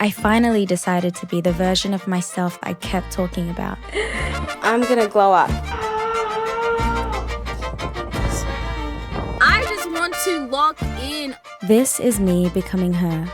I finally decided to be the version of myself I kept talking about. I'm gonna glow up. I just want to lock in. This is me becoming her.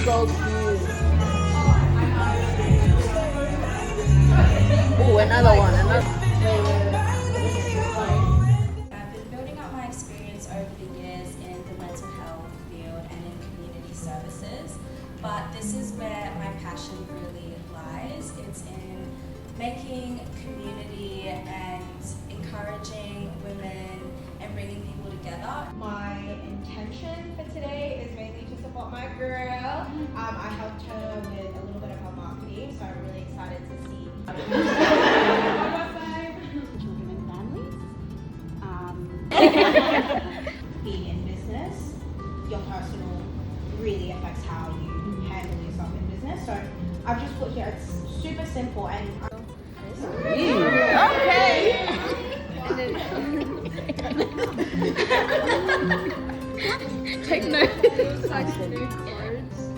So cute. Ooh, another one. I've been building up my experience over the years in the mental health field and in community services, but this is where my passion really lies. It's in making community and encouraging women and bringing people together. My intention for today is mainly to support my girl. I helped her with a little bit of her marketing, so I'm really excited to see. Children and families. Being in business, your personal really affects how you handle yourself in business. So I've just put here, it's super simple and Take notes. I just new chords.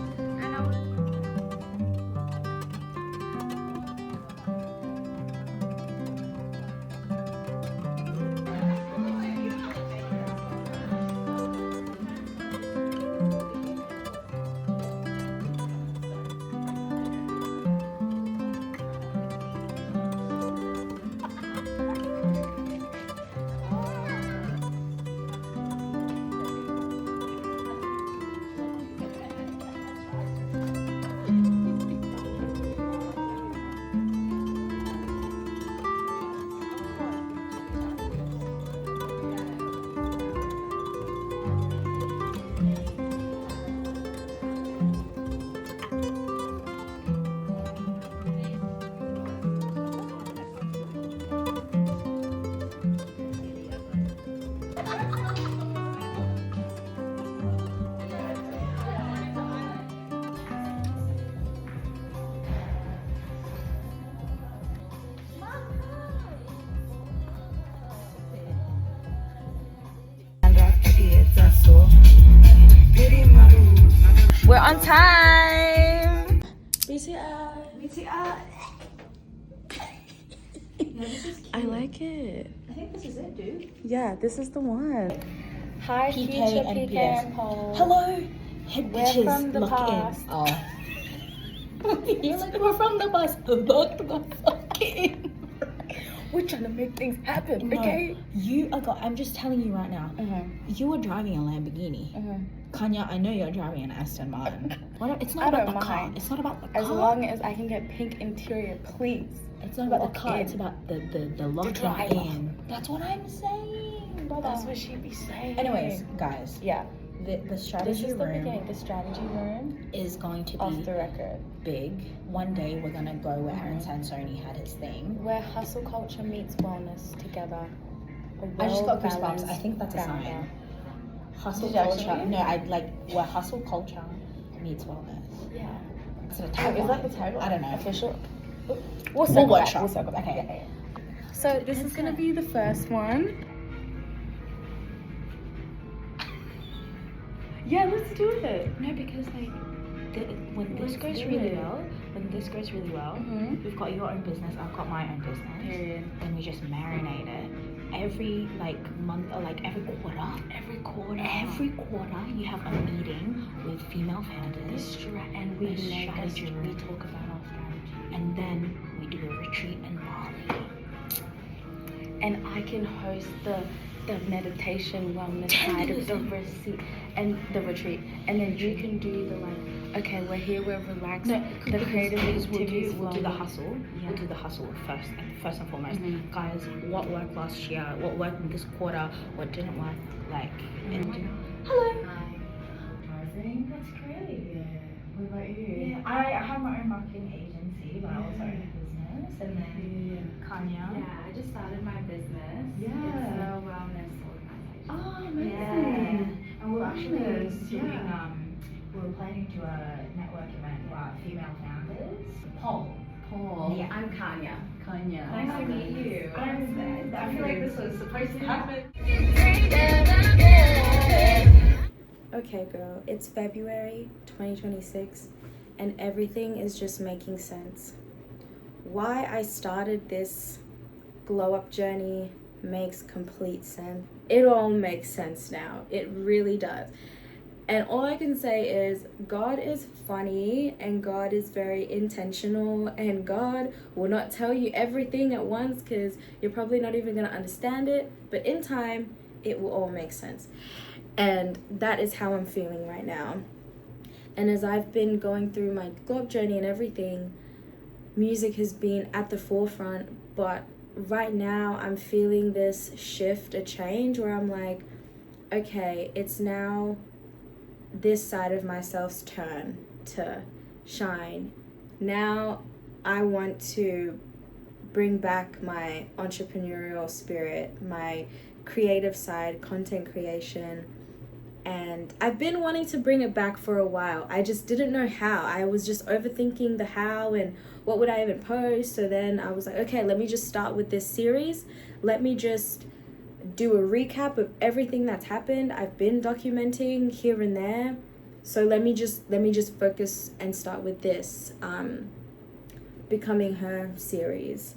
We're on time. BTR. I like it. I think this is it, dude. Yeah, this is the one. Hi, PK future and PK PS. and Paul. Hello, head We're bitches, from the lock past. in. Oh. You're like, we're from the past. Lock the fuck in. We're trying to make things happen, No, okay? I'm just telling you right now. You were driving a Lamborghini. Kanya, I know you're driving an Aston Martin. It's not I about don't the car. mind. It's not about the car. As long as I can get pink interior, please. It's not about Lock the car. in. It's about the locking driver. in. That's what I'm saying, brother. That's what she be saying. Anyways, guys. Yeah. The strategy This is the room beginning. The strategy room is going to off be the record. big. One day we're gonna go where Aaron Sansoni had his thing. Where hustle culture meets wellness together. I just got goosebumps. well-balanced I think that's a founder. sign. Hustle Did you culture. actually? No, I like where hustle culture meets wellness. Yeah. Is it a Is tagline? that the tagline? I don't know. Official? We'll We'll circle back. workshop. We'll circle back. Okay. Yeah. So this is gonna be the first one. Yeah, let's do it. No, because like when this goes really well, we've got your own business, I've got my own business. Period. Then we just marinate it. Every like month or like every quarter, you have a meeting with female founders, And we strategy. we talk about our strategy. And then we do a retreat in Bali. And I can host the meditation wellness side of the retreat. And then you can do the like, okay, we're here, we're relaxed. No, the creative activities we'll do the wellness. hustle. Yeah. We'll do the hustle first and foremost. Mhm. Guys, what worked last year? What worked in this quarter? What didn't work? Like, and hello. Amazing. That's great. Yeah. What about you? Yeah, I have my own marketing agency, but I also own a business. And then Kanya. Yeah, I just started my business. Yeah. It's a wellness organization. Oh, amazing. Yeah. And we're actually doing, Yeah. we're planning to a network event with female founders. Paul. Yeah. I'm Kanya. Nice to meet you. I feel like this was supposed to happen. Okay, girl, it's February 2026 and everything is just making sense. Why I started this glow up journey makes complete sense. It all makes sense now. It really does. And all I can say is God is funny and God is very intentional and God will not tell you everything at once because you're probably not even going to understand it. But in time, it will all make sense. And that is how I'm feeling right now. And as I've been going through my glow up journey and everything, music has been at the forefront. But right now, I'm feeling this shift, a change where I'm like, okay, it's now this side of myself's turn to shine. Now I want to bring back my entrepreneurial spirit, my creative side, content creation. And I've been wanting to bring it back for a while. I just didn't know how. I was just overthinking the how and what would I even post. So then I was like, okay, let me just start with this series. Let me just do a recap of everything that's happened. I've been documenting here and there. So let me just focus and start with this Becoming Her series.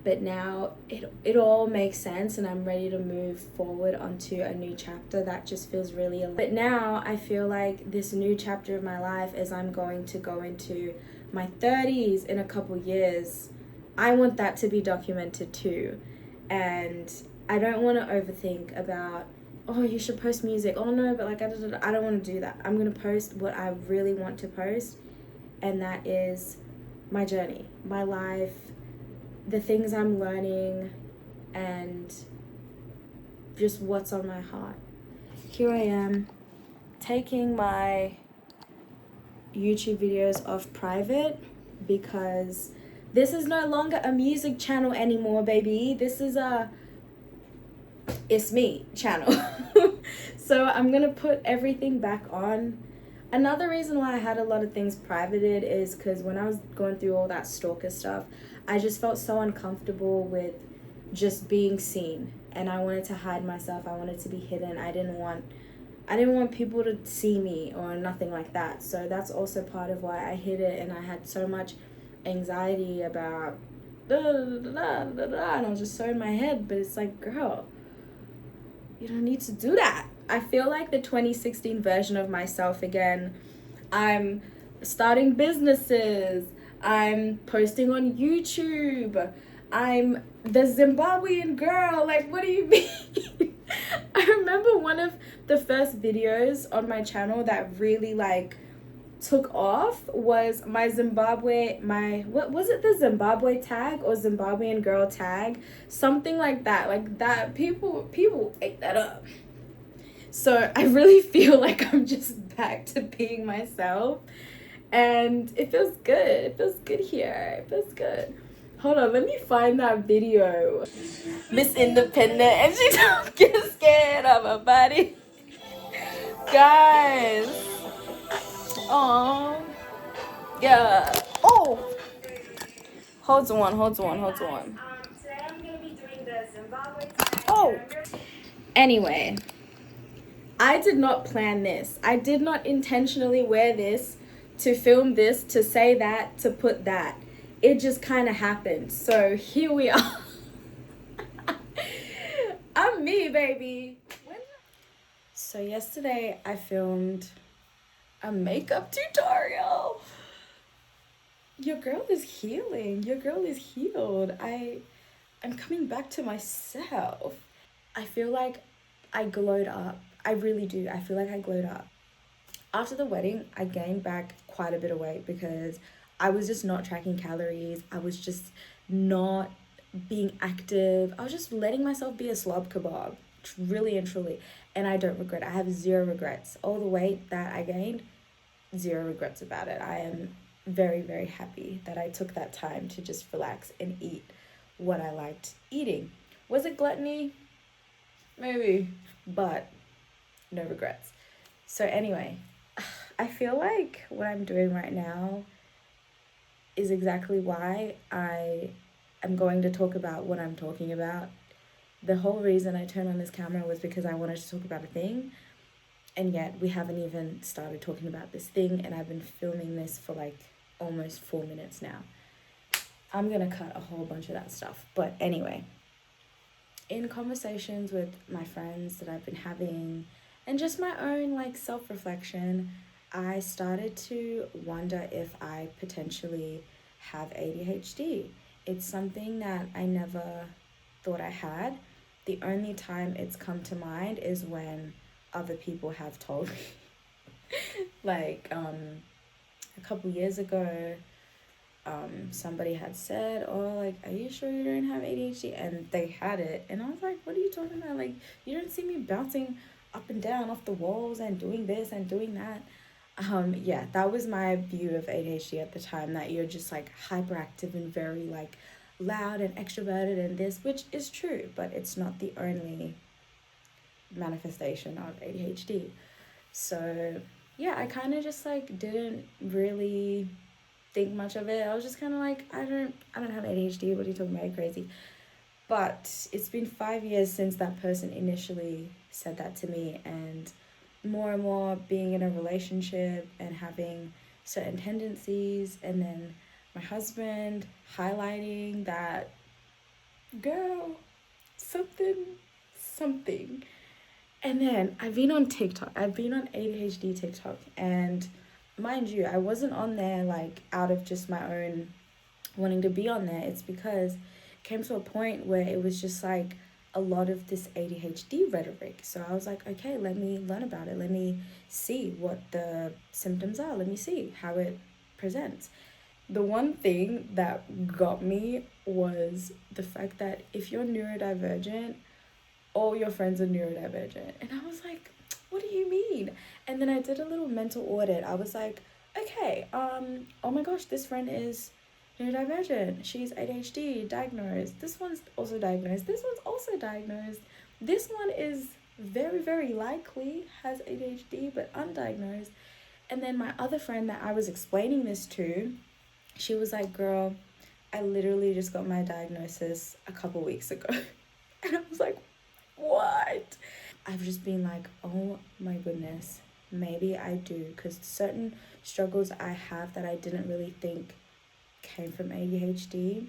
But now it all makes sense and I'm ready to move forward onto a new chapter that just feels really alive. But now I feel like this new chapter of my life, as I'm going to go into my 30s in a couple years, I want that to be documented too. And I don't want to overthink about, oh, you should post music. Oh no, but like I don't want to do that. I'm going to post what I really want to post, and that is my journey, my life, the things I'm learning, and just what's on my heart. Here I am taking my YouTube videos off private because this is no longer a music channel anymore, baby. This is a It's Me channel. So I'm gonna put everything back on. Another reason why I had a lot of things privated is because when I was going through all that stalker stuff, I just felt so uncomfortable with just being seen, and I wanted to hide myself. I wanted to be hidden. I didn't want people to see me or nothing like that. So that's also part of why I hid it, and I had so much anxiety about and I was just so in my head. But it's like, girl, you don't need to do that. I feel like the 2016 version of myself again. I'm starting businesses. I'm posting on YouTube. I'm the Zimbabwean girl. Like, what do you mean? I remember one of the first videos on my channel that really like took off was my what was it, the Zimbabwe tag or Zimbabwean girl tag? Something like that. Like that, people ate that up. So I really feel like I'm just back to being myself. And it feels good. It feels good here. It feels good. Hold on, let me find that video. Miss Independent, and she don't get scared of her body. Guys. Oh. Yeah. Oh. Hold on. Oh. Anyway, I did not plan this. I did not intentionally wear this, to film this, to say that, to put that. It just kind of happened. So here we are. I'm me, baby. So yesterday I filmed a makeup tutorial. Your girl is healing. Your girl is healed. I'm coming back to myself. I feel like I glowed up. I really do. I feel like I glowed up. After the wedding, I gained back quite a bit of weight because I was just not tracking calories. I was just not being active. I was just letting myself be a slob kebab, really and truly. And I don't regret it. I have zero regrets. All the weight that I gained, zero regrets about it. I am very, very happy that I took that time to just relax and eat what I liked eating. Was it gluttony? Maybe, but no regrets. So anyway, I feel like what I'm doing right now is exactly why I am going to talk about what I'm talking about. The whole reason I turned on this camera was because I wanted to talk about a thing, and yet we haven't even started talking about this thing, and I've been filming this for like almost 4 minutes now. I'm gonna cut a whole bunch of that stuff, but anyway, in conversations with my friends that I've been having and just my own like self-reflection, I started to wonder if I potentially have ADHD. It's something that I never thought I had. The only time it's come to mind is when other people have told me. Like a couple years ago, somebody had said, oh, like, are you sure you don't have ADHD? And they had it, and I was like, what are you talking about? Like, you don't see me bouncing up and down off the walls and doing this and doing that. Yeah, that was my view of ADHD at the time, that you're just like hyperactive and very like loud and extroverted and this, which is true, but it's not the only manifestation of ADHD. So yeah, I kind of just like didn't really think much of it. I was just kind of like, I don't have ADHD. What are you talking about? You're crazy. But it's been 5 years since that person initially said that to me, and more being in a relationship and having certain tendencies, and then my husband highlighting that, girl, something. And then I've been on TikTok. I've been on ADHD TikTok, and mind you, I wasn't on there like out of just my own wanting to be on there. It's because it came to a point where it was just like a lot of this ADHD rhetoric. So I was like, okay, let me learn about it. Let me see what the symptoms are. Let me see how it presents. The one thing that got me was the fact that if you're neurodivergent, all your friends are neurodivergent. And I was like, what do you mean? And then I did a little mental audit. I was like, okay, oh my gosh, this friend is neurodivergent. She's ADHD, diagnosed. This one's also diagnosed. This one's also diagnosed. This one is very, very likely has ADHD, but undiagnosed. And then my other friend that I was explaining this to, she was like, girl, I literally just got my diagnosis a couple weeks ago. And I was like, what? I've just been like, oh my goodness, maybe I do, because certain struggles I have that I didn't really think came from ADHD.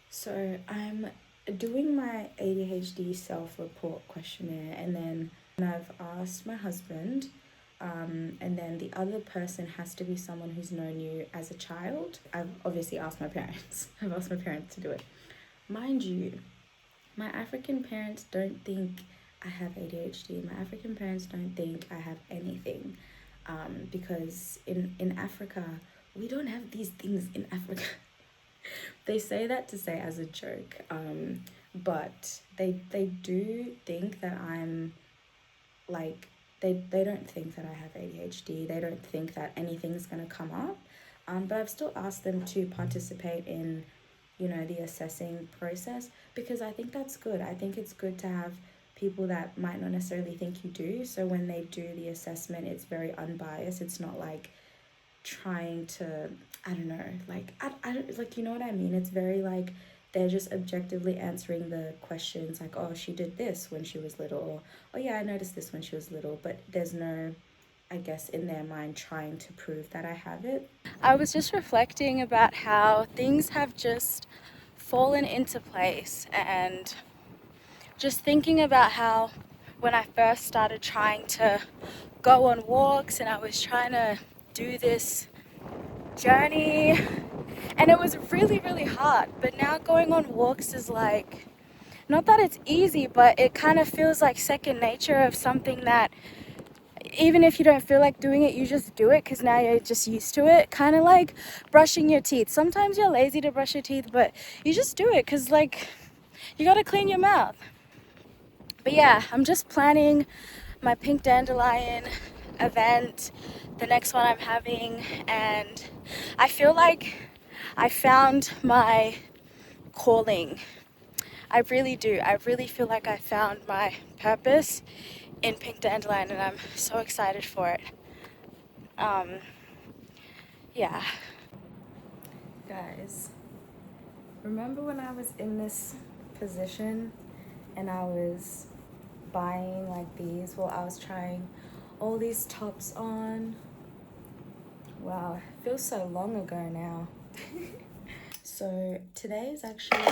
So I'm doing my ADHD self-report questionnaire, and then I've asked my husband, and then the other person has to be someone who's known you as a child. I've obviously asked my parents. I've asked my parents to do it. Mind you, my African parents don't think I have ADHD. My African parents don't think I have anything, because in Africa, we don't have these things in Africa. They say that to say as a joke, but they do think that I'm like they don't think that I have ADHD. They don't think that anything's going to come up. But I've still asked them to participate in, the assessing process, because I think that's good. I think it's good to have people that might not necessarily think you do. So when they do the assessment, it's very unbiased. It's not like trying to, I don't know, like, I don't, like, you know what I mean? It's very like, they're just objectively answering the questions, like, oh, she did this when she was little, or, oh yeah, I noticed this when she was little, but there's no, I guess, in their mind trying to prove that I have it. I was just reflecting about how things have just fallen into place, and just thinking about how when I first started trying to go on walks and I was trying to do this journey, and it was really, really hard, but now going on walks is like, not that it's easy, but it kind of feels like second nature, of something that even if you don't feel like doing it, you just do it because now you're just used to it. Kind of like brushing your teeth. Sometimes you're lazy to brush your teeth, but you just do it because, like, you got to clean your mouth. But yeah, I'm just planning my pink dandelion event, the next one I'm having, and I feel like I found my calling. I really do. I really feel like I found my purpose in pink dandelion, and I'm so excited for it. Yeah. Guys, remember when I was in this position and I was buying like these? Well, I was trying all these tops on. Wow, it feels so long ago now. So today is actually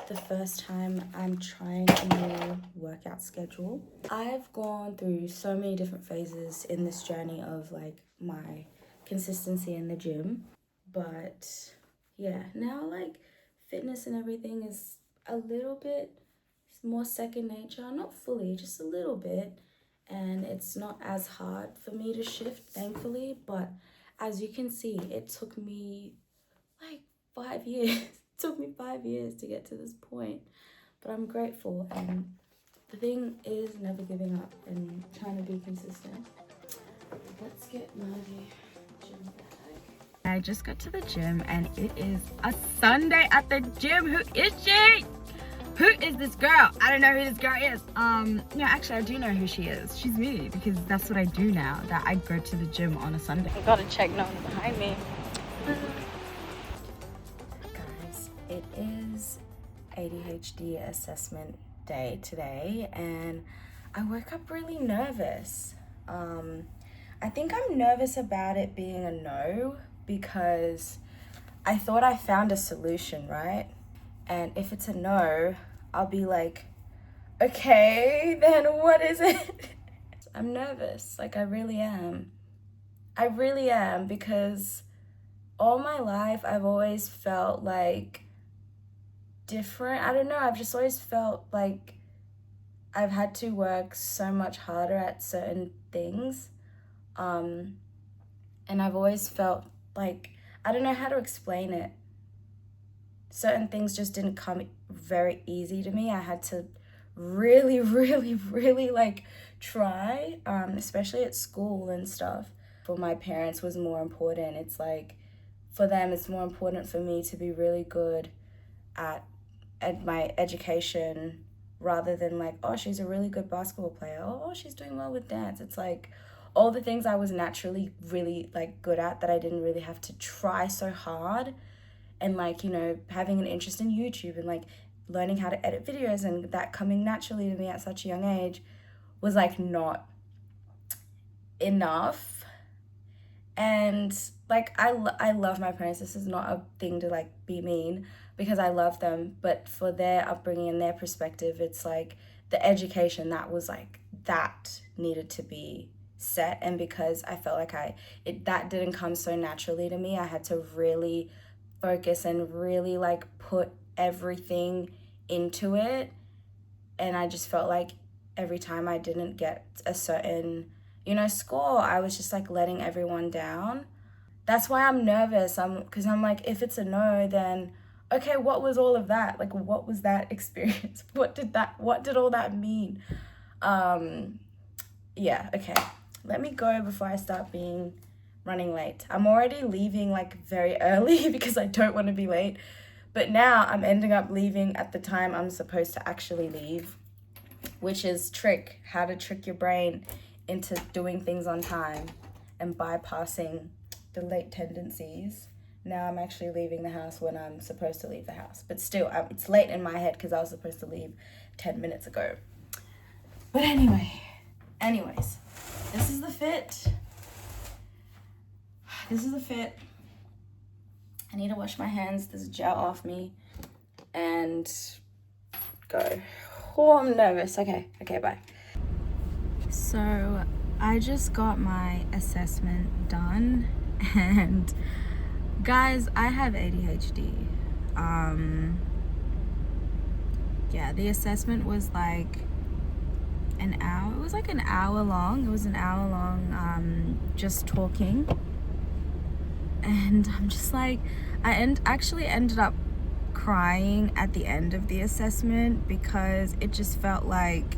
the first time I'm trying a new workout schedule. I've gone through so many different phases in this journey of like my consistency in the gym. But yeah, now like fitness and everything is a little bit more second nature. Not fully, just a little bit. And it's not as hard for me to shift, thankfully. But as you can see, it took me like 5 years. It took me 5 years to get to this point. But I'm grateful, and the thing is never giving up and trying to be consistent. Let's get my gym bag. I just got to the gym and it is a Sunday at the gym. Who is she? Who is this girl? I don't know who this girl is. No, actually I do know who she is. She's me, because that's what I do now, that I go to the gym on a Sunday. I gotta check no one's behind me. Guys, it is ADHD assessment day today, and I woke up really nervous. I think I'm nervous about it being a no, because I thought I found a solution, right? And if it's a no, I'll be like, okay, then what is it? I'm nervous, like I really am. I really am, because all my life I've always felt like different. I don't know, I've just always felt like I've had to work so much harder at certain things. And I've always felt like, I don't know how to explain it. Certain things just didn't come very easy to me. I had to really, really, really like try, especially at school and stuff. For my parents was more important. It's like, for them, it's more important for me to be really good at my education, rather than like, oh, she's a really good basketball player. Oh, she's doing well with dance. It's like all the things I was naturally really like good at, that I didn't really have to try so hard. And like, having an interest in YouTube and like learning how to edit videos, and that coming naturally to me at such a young age was like not enough. And like, I love my parents. This is not a thing to like be mean, because I love them, but for their upbringing and their perspective, it's like the education that was like, that needed to be set. And because I felt like that didn't come so naturally to me, I had to really focus and really like put everything into it. And I just felt like every time I didn't get a certain score, I was just like letting everyone down. That's why I'm nervous. Because I'm like, if it's a no, then okay, what was all of that? Like, what was that experience? What did all that mean? yeah, okay. Let me go before I start running late. I'm already leaving like very early because I don't want to be late. But now I'm ending up leaving at the time I'm supposed to actually leave, which is how to trick your brain into doing things on time and bypassing the late tendencies. Now I'm actually leaving the house when I'm supposed to leave the house. But still, it's late in my head because I was supposed to leave 10 minutes ago. But anyways, this is the fit. I need to wash my hands. There's gel off me. And go. Oh, I'm nervous. Okay, bye. So I just got my assessment done, and guys, I have ADHD. Yeah, the assessment was like an hour. It was like an hour long. It was an hour long, just talking. And I'm just like, actually ended up crying at the end of the assessment because it just felt like,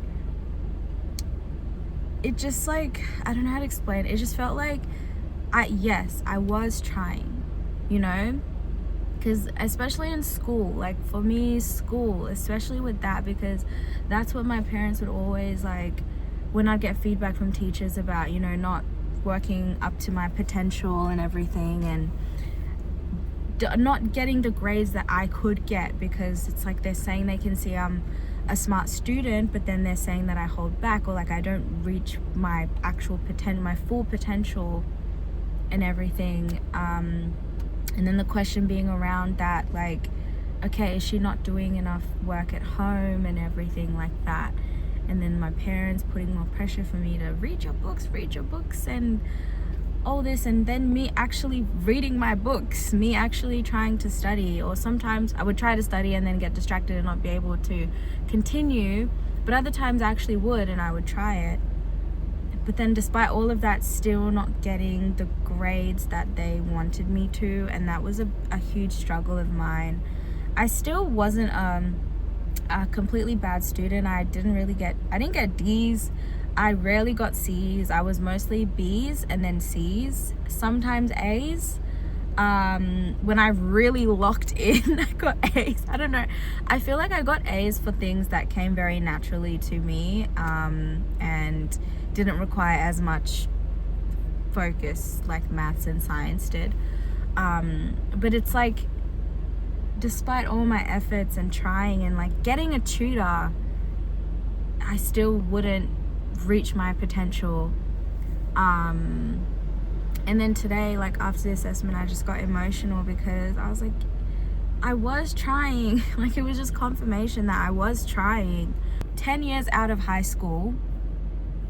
I don't know how to explain it. It just felt like, I was trying, you know? Because especially in school, like for me, school, especially with that, because that's what my parents would always like, when I'd get feedback from teachers about, you know, not working up to my potential and everything, and not getting the grades that I could get, because it's like they're saying they can see I'm a smart student, but then they're saying that I hold back, or like I don't reach my actual my full potential and everything. And then the question being around that, like, okay, is she not doing enough work at home and everything like that? And then my parents putting more pressure for me to read your books and all this, and then me actually reading my books, me actually trying to study. Or sometimes I would try to study and then get distracted and not be able to continue, but other times I actually would, and I would try it. But then despite all of that, still not getting the grades that they wanted me to, and that was a huge struggle of mine. I still wasn't a completely bad student. I didn't get D's. I rarely got C's. I was mostly B's and then C's, sometimes A's. When I really locked in, I got A's. I don't know. I feel like I got A's for things that came very naturally to me, and didn't require as much focus like maths and science did. But it's like, despite all my efforts and trying and like getting a tutor, I still wouldn't reach my potential. And then today, like after the assessment, I just got emotional because I was like, I was trying. Like, it was just confirmation that I was trying. 10 years out of high school,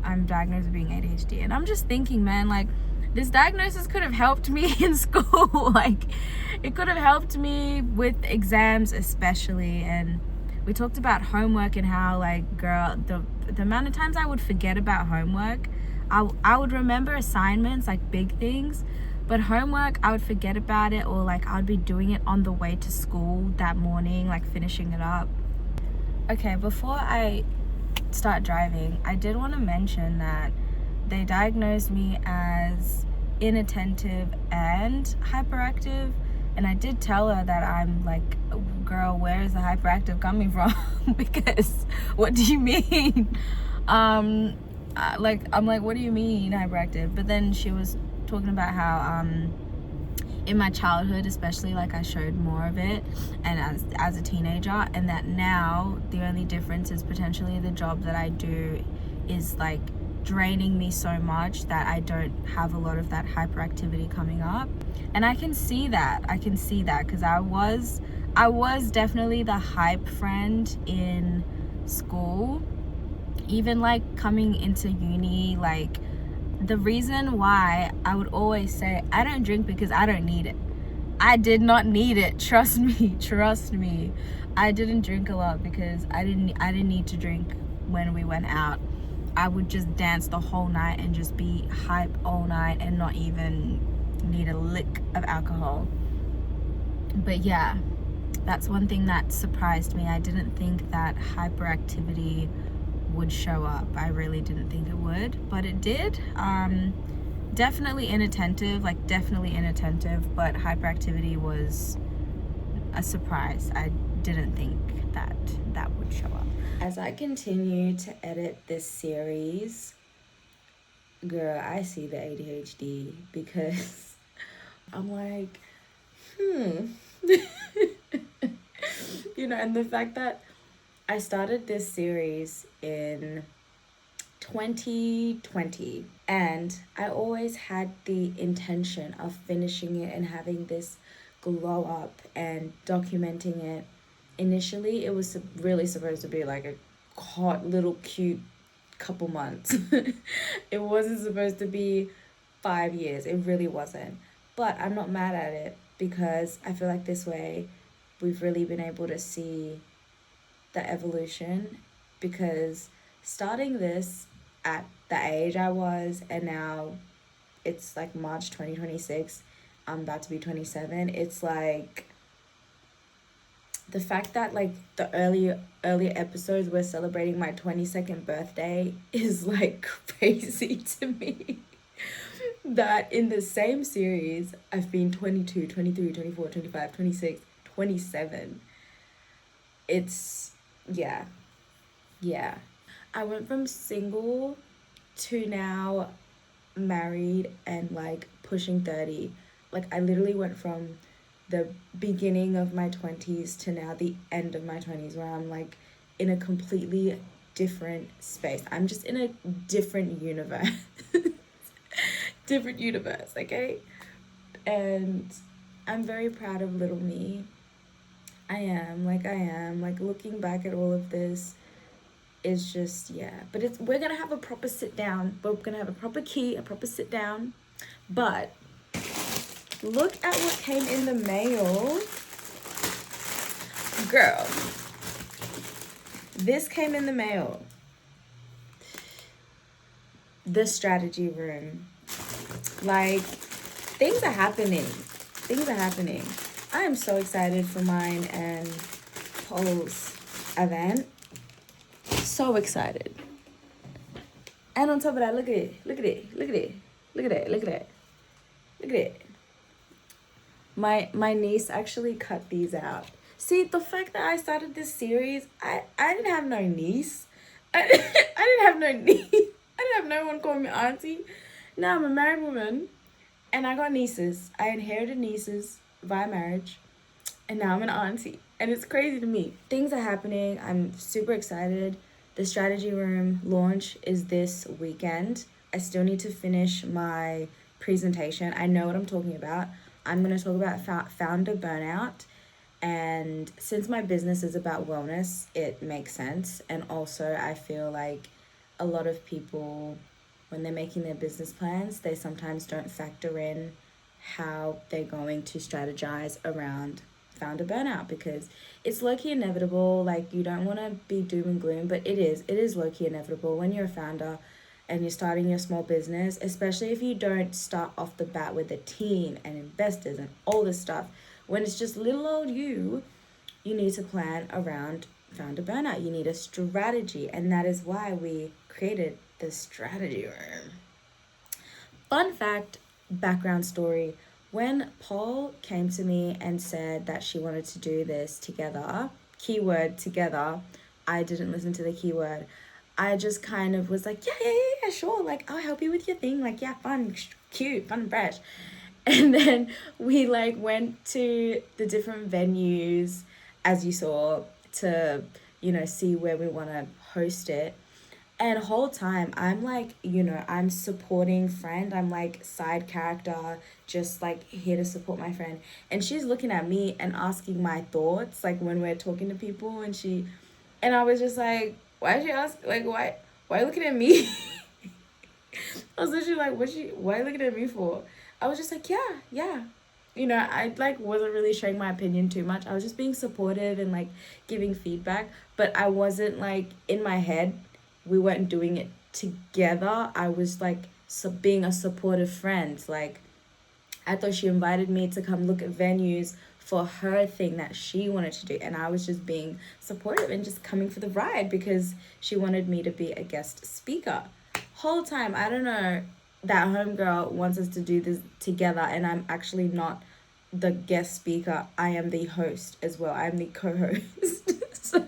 I'm diagnosed with being ADHD, and I'm just thinking, man, like, this diagnosis could have helped me in school. Like, it could have helped me with exams especially. And we talked about homework and how, like, girl, the amount of times I would forget about homework. I would remember assignments, like big things, but homework, I would forget about it, or like I would be doing it on the way to school that morning, like finishing it up. Okay, before I start driving, I did want to mention that they diagnosed me as inattentive and hyperactive, and I did tell her that I'm like, girl, where is the hyperactive coming from? Because what do you mean? I'm like, what do you mean hyperactive? But then she was talking about how in my childhood especially, like, I showed more of it, and as a teenager, and that now the only difference is potentially the job that I do is like draining me so much that I don't have a lot of that hyperactivity coming up. And I can see that because I was definitely the hype friend in school. Even like coming into uni, like, the reason why I would always say I don't drink because I don't need it. I did not need it. Trust me. I didn't drink a lot because I didn't need to drink when we went out. I would just dance the whole night and just be hype all night and not even need a lick of alcohol. But yeah, that's one thing that surprised me. I didn't think that hyperactivity would show up. I really didn't think it would, but it did. Definitely inattentive, but hyperactivity was a surprise. I didn't think that would show up. As I continue to edit this series, girl, I see the ADHD because I'm like, and the fact that I started this series in 2020, and I always had the intention of finishing it and having this glow up and documenting it. Initially, it was really supposed to be like a hot little cute couple months. It wasn't supposed to be 5 years. It really wasn't. But I'm not mad at it because I feel like this way we've really been able to see the evolution, because starting this at the age I was, and now it's like March 2026, I'm about to be 27. It's like the fact that like the earlier episodes we're celebrating my 22nd birthday is like crazy to me. That in the same series I've been 22, 23, 24, 25, 26, 27. It's yeah. I went from single to now married and like pushing 30. Like I literally went from the beginning of my 20s to now the end of my 20s, where I'm like in a completely different space. I'm just in a different universe. Different universe, okay? And I'm very proud of little me. I am like looking back at all of this is just, but we're gonna have a proper sit down. We're gonna have a proper sit down. But look at what came in the mail. Girl, this came in the mail. The strategy room. Like, things are happening. I am so excited for mine and Paul's event. So excited. And on top of that, look at it. My niece actually cut these out. See, the fact that I started this series, I didn't have no niece. I didn't have no niece. I didn't have no one calling me auntie. Now I'm a married woman and I got nieces. I inherited nieces via marriage, and now I'm an auntie. And it's crazy to me. Things are happening. I'm super excited. The strategy room launch is this weekend. I still need to finish my presentation. I know what I'm talking about. I'm going to talk about founder burnout. And since my business is about wellness, it makes sense. And also I feel like a lot of people, when they're making their business plans, they sometimes don't factor in how they're going to strategize around founder burnout, because it's low-key inevitable. Like, you don't want to be doom and gloom, but it is low-key inevitable when you're a founder and you're starting your small business, especially if you don't start off the bat with a team and investors and all this stuff. When it's just little old you need to plan around founder burnout. You need a strategy, and that is why we created the strategy room. Fun fact, background story. When Paul came to me and said that she wanted to do this together, keyword together, I didn't listen to the keyword. I just kind of was like, yeah, sure. Like, I'll help you with your thing. Like, yeah, fun, cute, fun and fresh. And then we like went to the different venues, as you saw, to, see where we want to host it. And the whole time I'm like, I'm supporting friend. I'm like side character, just like here to support my friend. And she's looking at me and asking my thoughts, like when we're talking to people, and I was just like, why did she ask? Like, why are you looking at me? I was literally like, why are you looking at me for? I was just like, yeah. I like wasn't really sharing my opinion too much. I was just being supportive and like giving feedback, but I wasn't like in my head. We weren't doing it together. I was like being a supportive friend. Like, I thought she invited me to come look at venues for her thing that she wanted to do. And I was just being supportive and just coming for the ride because she wanted me to be a guest speaker. Whole time, I don't know, that homegirl wants us to do this together, and I'm actually not the guest speaker. I am the host as well. I'm the co-host. So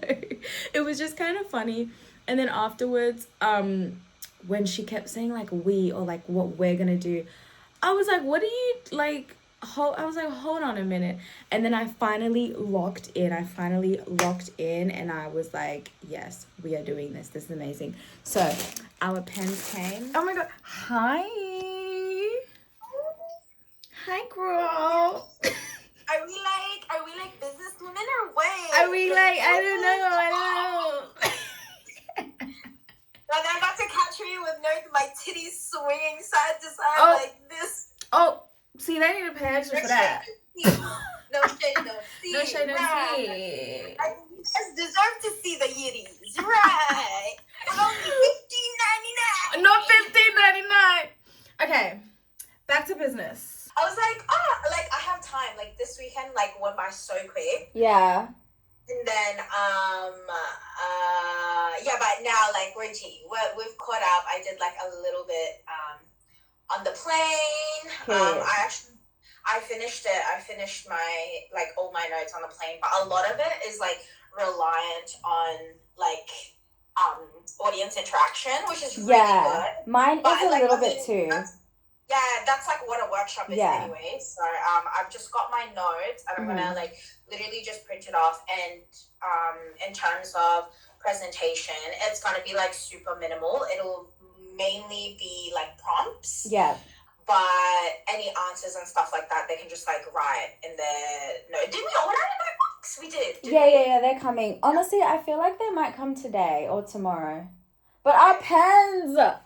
it was just kind of funny. And then afterwards, when she kept saying like we or like what we're gonna do, I was like, what are you like? I was like, hold on a minute. And then I finally locked in, and I was like, yes, we are doing this. This is amazing. So our pens came. Oh my god. Hi girl. Are we like businesswomen or what? Are we like, I don't know. Like I'm about to catch me with my titties swinging side to side like this. Oh, see, they need to pay extra for that. No shade, no see. No shade, no right. see. And you guys deserve to see the yitties, right? Only $15.99. Not $15.99. Okay, back to business. I was like, I have time. Like this weekend, like went by so quick. Yeah. And then, but now like we've caught up. I did like a little bit on the plane. I finished it. I finished my like all my notes on the plane, but a lot of it is like reliant on like audience interaction, which is really good. Mine but, is a little bit too. That's like what a workshop is anyway. So I've just got my notes and I'm gonna like literally just print it off, and in terms of presentation, it's gonna be like super minimal. It'll mainly be like prompts. Yeah. But any answers and stuff like that, they can just like write in their note. Did we order in my books? We did. Yeah, they're coming. Honestly, I feel like they might come today or tomorrow. But our pens, I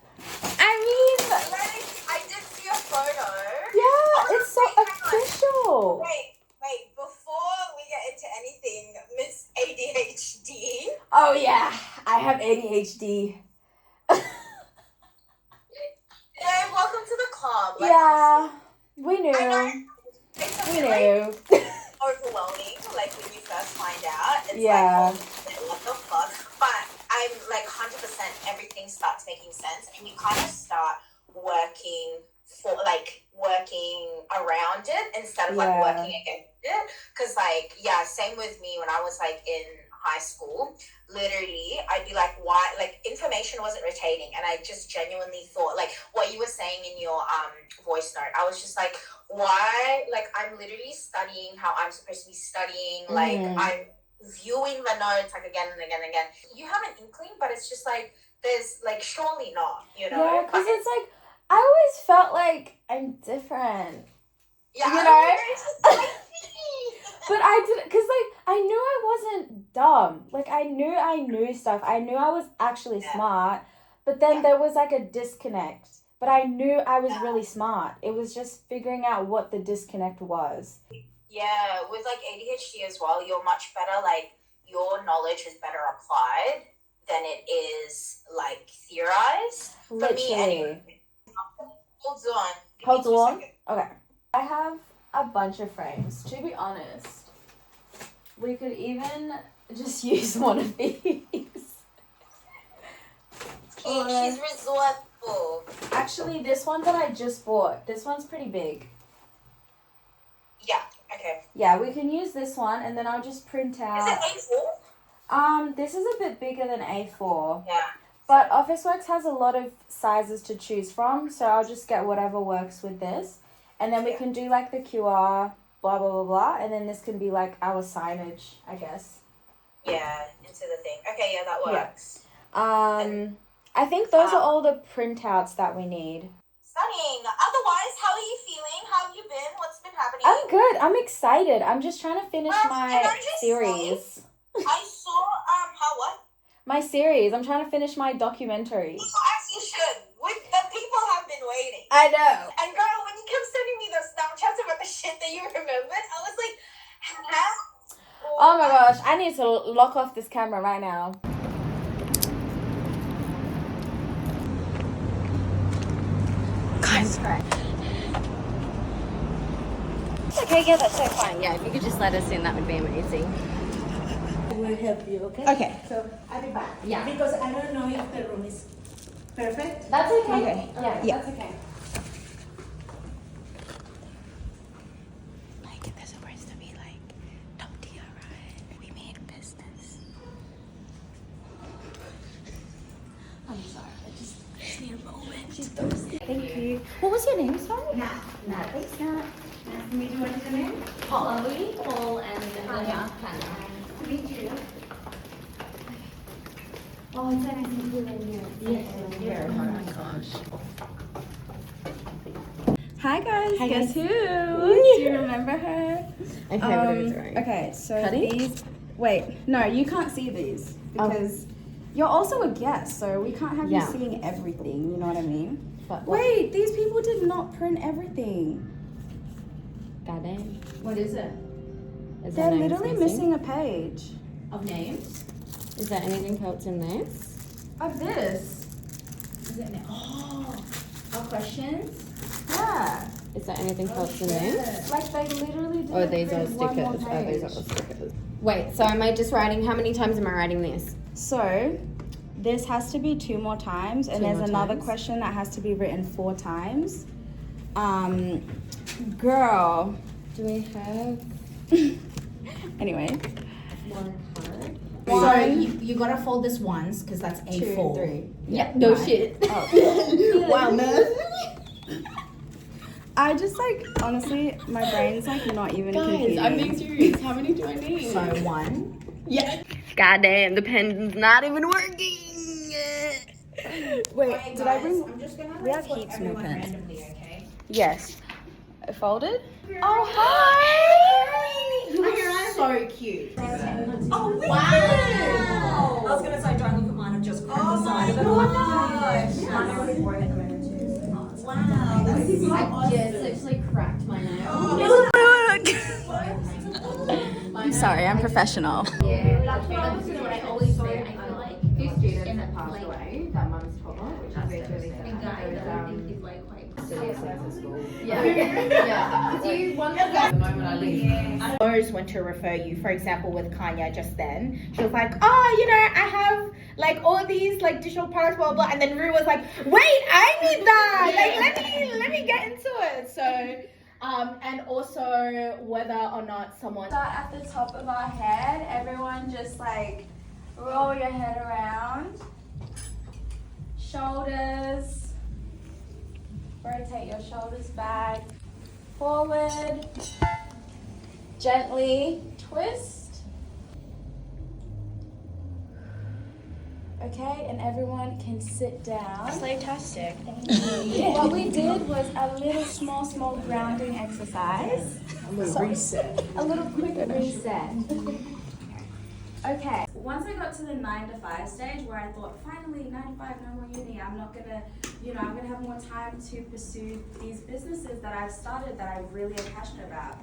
did see a photo. Yeah, it's so official. Wait, before we get into anything, Miss ADHD. Oh yeah, I have ADHD. Yeah, welcome to the club. We knew. It's a bit overwhelming, like when you first find out. It's like, what the fuck? But I'm like 100% everything starts making sense, and you kind of start working around it instead of like working against it. Because like, same with me when I was like in high school. Literally, I'd be like, why? Like, information wasn't retaining, and I just genuinely thought, like, what you were saying in your voice note, I was just like, why? Like, I'm literally studying how I'm supposed to be studying. Like, I'm viewing the notes, like, again and again and again. You have an inkling, but it's just like, there's, like, surely not, you know? Yeah, because it's like, I always felt like I'm different. Yeah, you know? But I didn't, because, like, I knew I wasn't dumb. Like, I knew stuff. I knew I was actually smart. But then there was, like, a disconnect. But I knew I was really smart. It was just figuring out what the disconnect was. Yeah, with, like, ADHD as well, you're much better, like, your knowledge is better applied than it is, like, theorized. Literally. For me, anyway. Hold on. Okay. I have a bunch of frames. To be honest, we could even just use one of these. She's resourceful. Actually, this one that I just bought, this one's pretty big. Yeah, okay. Yeah, we can use this one, and then I'll just print out. Is it A4? This is a bit bigger than A4. Yeah. But Officeworks has a lot of sizes to choose from, so I'll just get whatever works with this. And then we can do like the QR, blah, blah, blah, blah. And then this can be like our signage, I guess. Yeah, into the thing. Okay, yeah, that works. Yeah. I think those are all the printouts that we need. Stunning. Otherwise, how are you feeling? How have you been? What's been happening? I'm good. I'm excited. I'm just trying to finish my series. I saw, what? My series. I'm trying to finish my documentary. As you should. The people have been waiting. I know. And girl, when you kept sending me those Snapchats about the shit that you remembered, I was like, huh? Oh my gosh. I need to lock off this camera right now. Guys, Okay, yeah, that's so fine. Yeah, if you could just let us in, that would be amazing. Will help you, okay? Okay. So I'll be back. Yeah. Because I don't know if the room is perfect. That's okay. Okay. Yeah. That's okay. Like, they're supposed to be like, top tier, right? We made business. I'm sorry, I just need a moment. She's thirsty. Thank you. What was your name, sorry? Nat. Thanks, Nat. Nice to meet you. What is your name? Paul and Tanya. To meet you. Oh, it's so nice to meet you, Lydia. Yes. Oh my gosh. Hi guys, Hi, guess guys. who? Do you remember her? Okay, what are we doing? Okay, so Cutting? these. Wait, no, you can't see these because you're also a guest, so we can't have Yeah. you seeing everything. You know what I mean? But Wait, these people did not print everything. goddamn. What is it? Is They're there names literally missing a page Of names? Is there anything else in there? of this. Is it name? Oh, our questions? Yeah, Is there anything else in there? like they literally did. Or these are stickers? Oh, these are all stickers. Wait, so am I just writing, how many times am I writing this? So, this has to be 2 more times, and Two there's more another times? question that has to be written 4 times. Girl. Do we have Anyway, one card? So you gotta fold this once because that's 2, A4. 3. Yeah, no Right. shit. Oh. Wow, no. I just like honestly, my brain's like not even Guys, computing. I'm being serious. How many do I need? So 1. Yeah. Goddamn, the pen's not even working. Wait, did I bring? I'm just gonna We have put heaps more everyone pens. randomly, okay? Yes. Folded. Oh, hi. You're so cute. Oh, wow! I was gonna say, don't look at mine, I've just cracked the side of it. gosh. Wow, that's so I just literally cracked my nail. I'm sorry, I'm professional. Yeah, that's what I always say. I feel like few students that passed away, that mum's taught, which is really sad. And guys, I think he's like quite Yeah. Yeah. Do you want to the moment I leave? Knows when to refer you. For example, with Kanya just then, she was like, "Oh, you know, I have like all these like digital products, blah blah," and then Rue was like, "Wait, I need that. Like, let me get into it." So, and also whether or not someone. Start at the top of our head. Everyone just like roll your head around. Shoulders. Rotate your shoulders back. Forward. Gently twist. Okay, and everyone can sit down. fantastic. What we did was a little small grounding exercise. A little reset. A little quick reset. Okay. Once I got to the 9 to 5 stage where I thought, finally, 9 to 5, no more uni. I'm not gonna, I'm gonna have more time to pursue these businesses that I've started that I really am passionate about.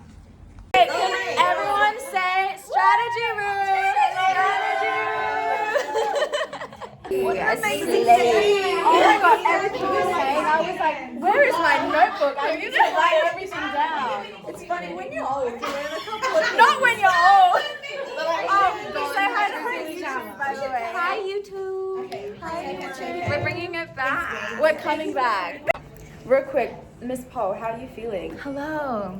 Everyone say strategy room. Strategy room. What an amazing day. Oh my god, everything you were saying, I was like, where is my notebook? I need to write everything down. It's funny when you're old. You learn a couple of Not when you're old. Say hi to my YouTube, by the way. Hi YouTube. Okay. Hi. We're bringing it back. We're coming back. Real quick, Miss Poe, how are you feeling? Hello.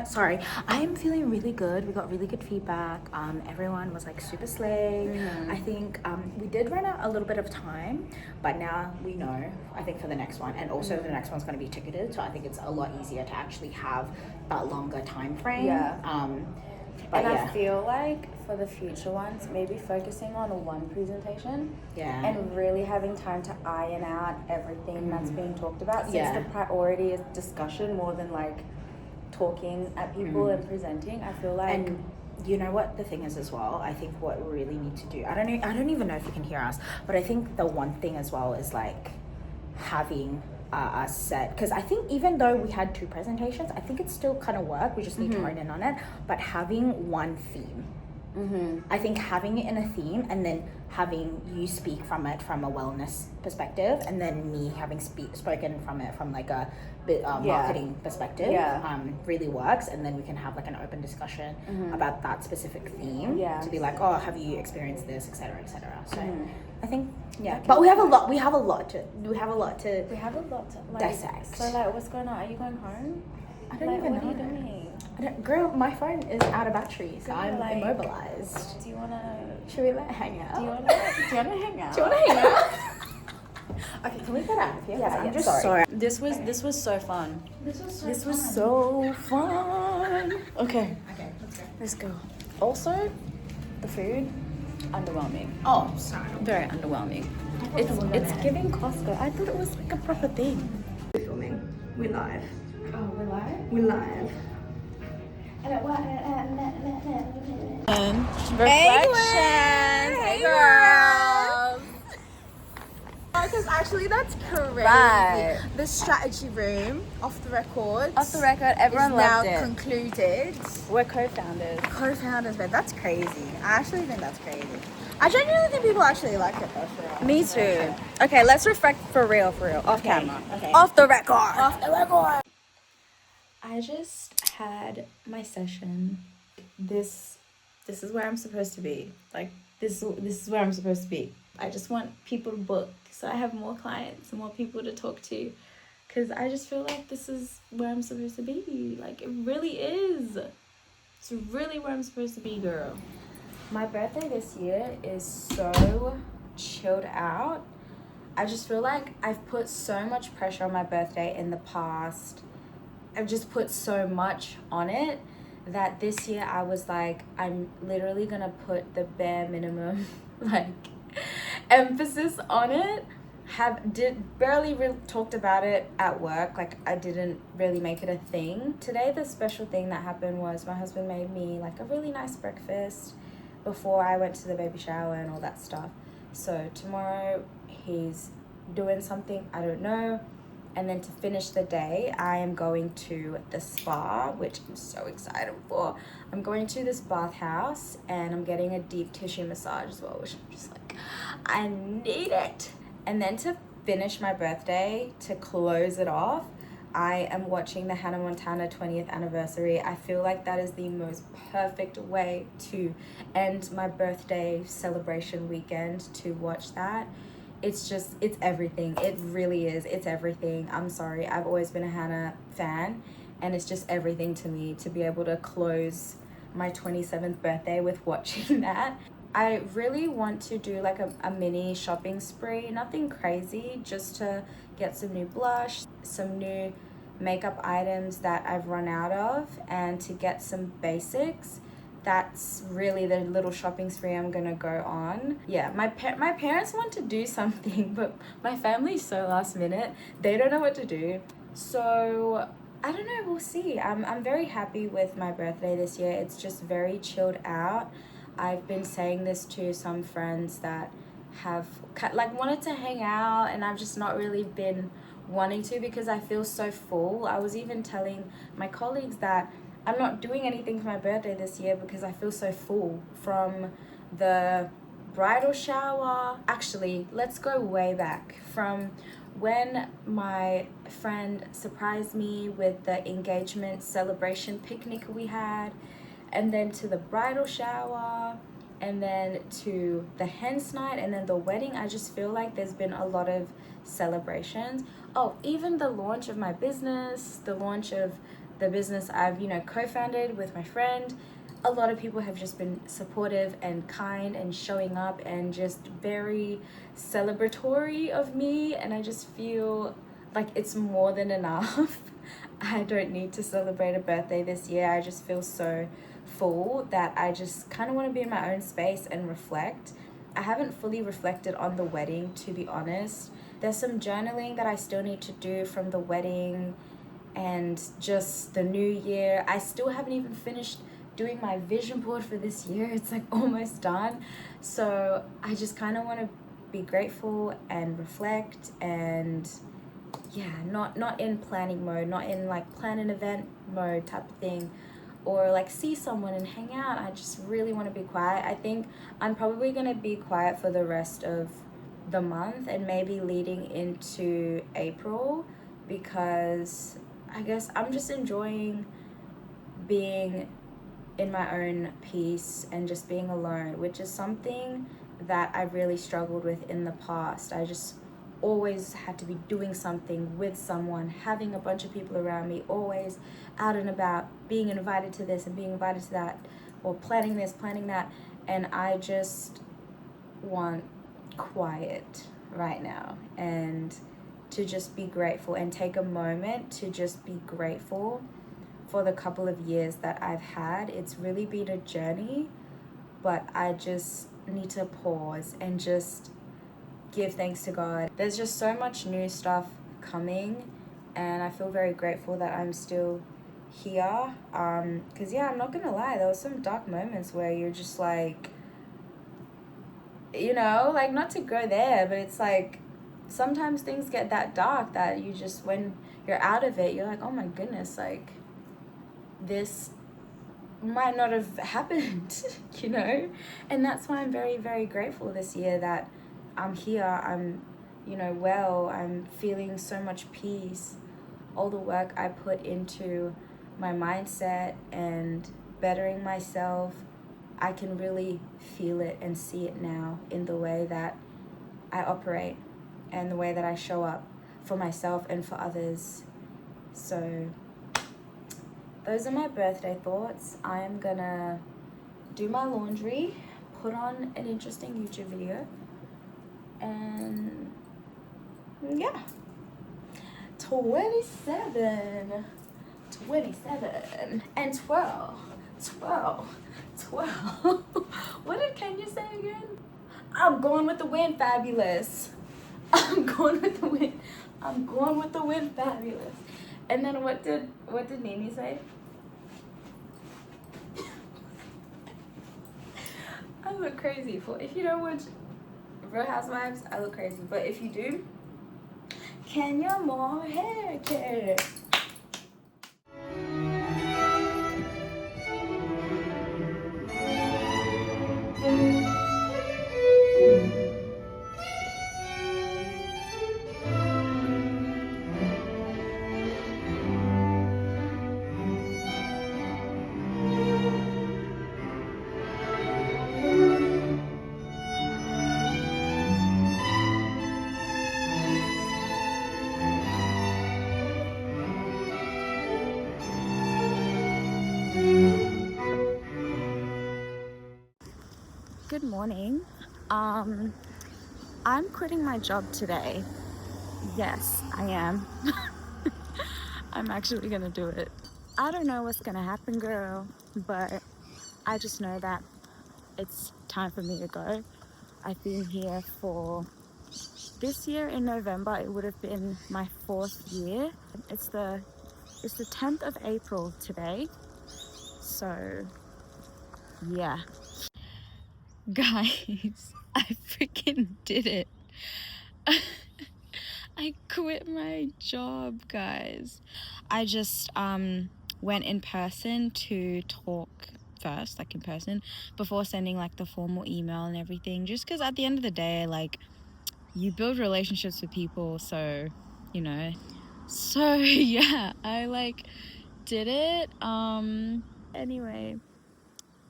Sorry. I am feeling really good. We got really good feedback. Everyone was like super slay. I think we did run out a little bit of time, but now we know, I think, for the next one. And also the next one's going to be ticketed, so I think it's a lot easier to actually have that longer time frame. Yeah. But And yeah. I feel like for the future ones, maybe focusing on one presentation Yeah. and really having time to iron out everything that's being talked about, since Yeah. the priority is discussion more than like talking at people and presenting. I feel like And you know what the thing is as well? I think what we really need to do, I don't even know if you can hear us, but I think the one thing as well is like having a set, because I think even though we had 2 presentations, I think it still kind of worked. We just need to hone in on it, but having one theme I think having it in a theme and then having you speak from it from a wellness perspective, and then me having spoken from it from like a marketing perspective really works, and then we can have like an open discussion about that specific theme to be like, oh, have you experienced this, etc., etc. So I think but we have a lot to like, dissect. So like, what's going on? Are you going home? I don't like, even what know. Are you doing? Girl, my phone is out of battery, so I'm like, immobilized. Do you wanna? Should we hang out? Do you wanna hang out? Do you wanna hang out? Okay, can we get out of here? Yeah, I'm just sorry. This was so fun. This was so fun. Okay, Let's go. let's go. Also, the food, underwhelming. Oh, sorry. Very underwhelming. It's giving Costco. I thought it was like a proper thing. We're filming. We're live. Oh, we're live? We're live. Reflections. Hey girls. Because actually that's crazy. Right. The strategy room, off the record. Off the record, everyone is now loved it. concluded. We're co-founders. Co-founders, man, that's crazy. I actually think that's crazy. I genuinely think people actually like it though. For real. Me too. Okay, let's reflect for real, off camera. Okay. Off the record. Off the record. I just had my session. This is where I'm supposed to be. Like this is where I'm supposed to be. I just want people to book so I have more clients and more people to talk to, because I just feel like this is where I'm supposed to be. Like it really is. It's really where I'm supposed to be, girl. My birthday this year is so chilled out. I just feel like I've put so much pressure on my birthday in the past. I've just put so much on it that this year I was like, I'm literally gonna put the bare minimum like emphasis on it. Barely talked about it at work. Like I didn't really make it a thing. Today the special thing that happened was my husband made me like a really nice breakfast before I went to the baby shower and all that stuff. So tomorrow he's doing something, I don't know. And then to finish the day, I am going to the spa, which I'm so excited for. I'm going to this bathhouse and I'm getting a deep tissue massage as well, which I'm just like, I need it. And then to finish my birthday, to close it off, I am watching the Hannah Montana 20th anniversary. I feel like that is the most perfect way to end my birthday celebration weekend, to watch that. It's everything. It really is. It's everything. I'm sorry. I've always been a Hannah fan, and it's just everything to me to be able to close my 27th birthday with watching that. I really want to do like a mini shopping spree, nothing crazy, just to get some new blush, some new makeup items that I've run out of, and to get some basics. That's really the little shopping spree I'm gonna go on. Yeah, my parents want to do something, but my family's so last minute. They don't know what to do. So I don't know, we'll see. I'm very happy with my birthday this year. It's just very chilled out. I've been saying this to some friends that have like wanted to hang out, and I've just not really been wanting to because I feel so full. I was even telling my colleagues that I'm not doing anything for my birthday this year because I feel so full from the bridal shower. Actually, let's go way back from when my friend surprised me with the engagement celebration picnic we had, and then to the bridal shower, and then to the hen's night, and then the wedding. I just feel like there's been a lot of celebrations. Oh, even the launch of my business, the launch of the business I've, co-founded with my friend. A lot of people have just been supportive and kind and showing up and just very celebratory of me, and I just feel like it's more than enough. I don't need to celebrate a birthday this year. I just feel so full that I just kind of want to be in my own space and reflect. I haven't fully reflected on the wedding, to be honest. There's some journaling that I still need to do from the wedding and just the new year. I still haven't even finished doing my vision board for this year. It's like almost done. So I just kind of want to be grateful and reflect, and yeah, not in planning mode, not in like plan an event mode type of thing. or like see someone and hang out. I just really want to be quiet. I think I'm probably going to be quiet for the rest of the month and maybe leading into April, because I guess I'm just enjoying being in my own peace and just being alone, which is something that I really struggled with in the past. I just always had to be doing something with someone, having a bunch of people around me, always out and about, being invited to this and being invited to that, or planning this, planning that. And I just want quiet right now, and to just be grateful and take a moment to just be grateful for the couple of years that I've had. It's really been a journey, but I just need to pause and just give thanks to God. There's just so much new stuff coming, and I feel very grateful that I'm still here. Because yeah, I'm not gonna lie, there was some dark moments where you're just like, you know, like, not to go there, but it's like sometimes things get that dark that you just, when you're out of it, you're like, oh my goodness, like, this might not have happened, you know? And that's why I'm very, very grateful this year that I'm here, I'm, you know, well, I'm feeling so much peace. All the work I put into my mindset and bettering myself, I can really feel it and see it now in the way that I operate and the way that I show up for myself and for others. So those are my birthday thoughts. I am gonna do my laundry, put on an interesting YouTube video, and yeah. 27 and 12. What did Kenya say again? I'm going with the wind, fabulous. I'm going with the wind, fabulous. And then what did Nene say? I look crazy. If you don't watch Real Housewives, I look crazy. But if you do, Kenya more hair care. Good morning. I'm quitting my job today. Yes, I am. I'm actually gonna do it. I don't know what's gonna happen, girl, but I just know that it's time for me to go. I've been here for this year in November. It would have been my 4th year. It's the 10th of April today. So yeah. Guys, I freaking did it. I quit my job, guys. I just went in person to talk first, like in person, before sending like the formal email and everything, just because at the end of the day, like, you build relationships with people, so, you know. So yeah, I like did it. Anyway,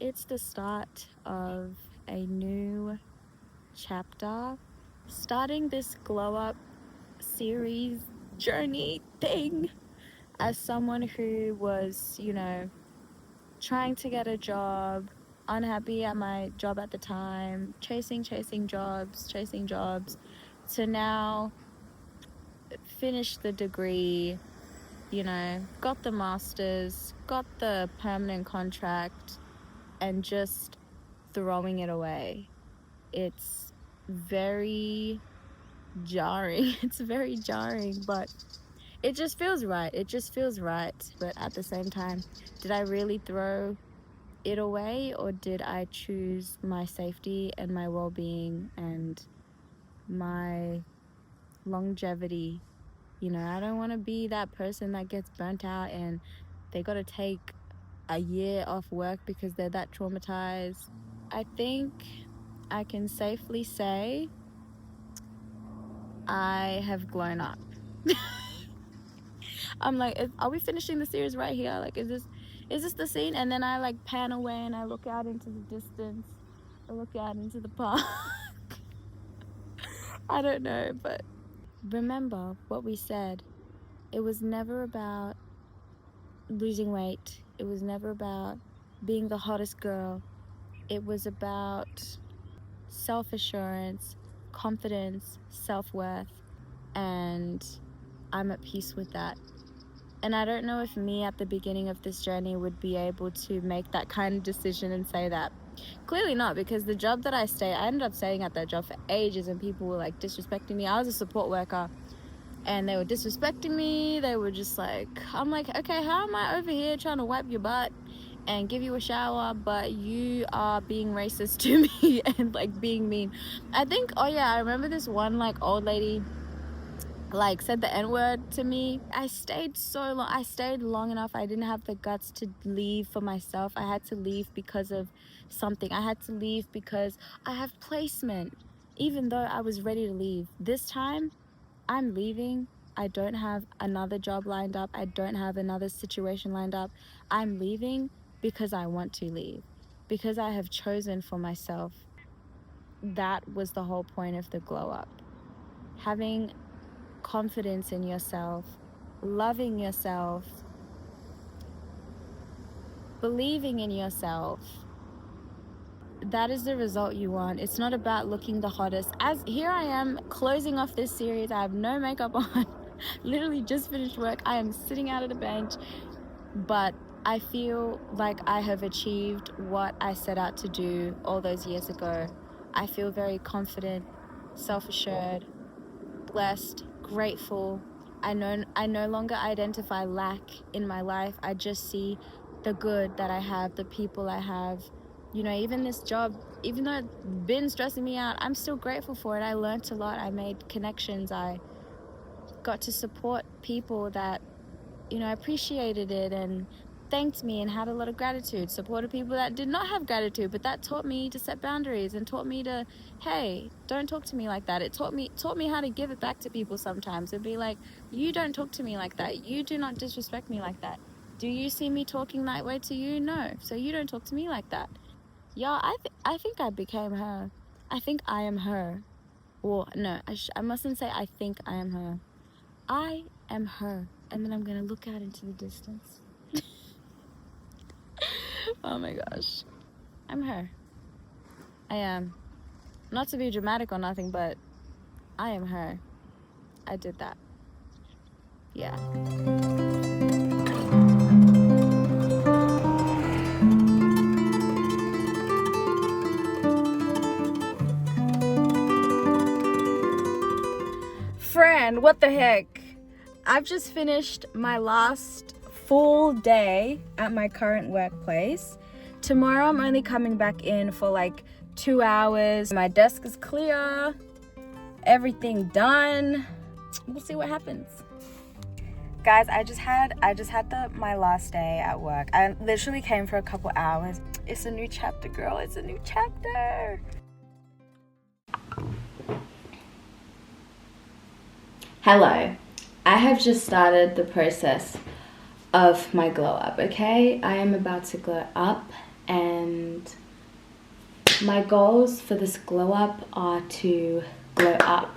it's the start of a new chapter, starting this glow up series journey thing as someone who was, you know, trying to get a job, unhappy at my job at the time, chasing jobs, to now finish the degree, you know, got the master's, got the permanent contract, and just throwing it away. It's very jarring. It's very jarring, but it just feels right. But at the same time, did I really throw it away, or did I choose my safety and my well-being and my longevity? You know, I don't want to be that person that gets burnt out and they got to take a year off work because they're that traumatized. I think I can safely say I have grown up. I'm like, are we finishing the series right here? Like, is this the scene? And then I like pan away and I look out into the distance. I look out into the park. I don't know, but remember what we said. It was never about losing weight. It was never about being the hottest girl. It was about self-assurance, confidence, self-worth, and I'm at peace with that. And I don't know if me at the beginning of this journey would be able to make that kind of decision and say that. Clearly not, because the job that I ended up staying at that job for ages, and people were like disrespecting me. I was a support worker and they were disrespecting me. They were just like, I'm like, okay, how am I over here trying to wipe your butt and give you a shower, but you are being racist to me and like being mean? I think, oh yeah, I remember this one like old lady like said the N-word to me. I stayed so long. I stayed long enough. I didn't have the guts to leave for myself. I had to leave because of something. I had to leave because I have placement, even though I was ready to leave. This time I'm leaving. I don't have another job lined up. I don't have another situation lined up. I'm leaving because I want to leave, because I have chosen for myself. That was the whole point of the glow up. Having confidence in yourself, loving yourself, believing in yourself. That is the result you want. It's not about looking the hottest. As here I am closing off this series, I have no makeup on, literally just finished work. I am sitting out at a bench, but I feel like I have achieved what I set out to do all those years ago. I feel very confident, self-assured, blessed, grateful. I no longer identify lack in my life. I just see the good that I have, the people I have. You know, even this job, even though it's been stressing me out, I'm still grateful for it. I learned a lot. I made connections. I got to support people that, you know, appreciated it and thanked me and had a lot of gratitude. Supported people that did not have gratitude, but that taught me to set boundaries and taught me to, hey, don't talk to me like that. It taught me how to give it back to people sometimes and be like, you don't talk to me like that. You do not disrespect me like that. Do you see me talking that way to you? No. So you don't talk to me like that. Yeah, I think I became her. I think I am her. Well, no, I mustn't say I think I am her. I am her. And then I'm going to look out into the distance. Oh my gosh. I'm her. I am. Not to be dramatic or nothing, but I am her. I did that. Yeah. Friend, what the heck? I've just finished my last full day at my current workplace. Tomorrow I'm only coming back in for like 2 hours. My desk is clear, everything done. We'll see what happens. Guys, I just had my last day at work. I literally came for a couple hours. It's a new chapter, girl. It's a new chapter. Hello. I have just started the process of my glow up, okay? I am about to glow up, and my goals for this glow up are to glow up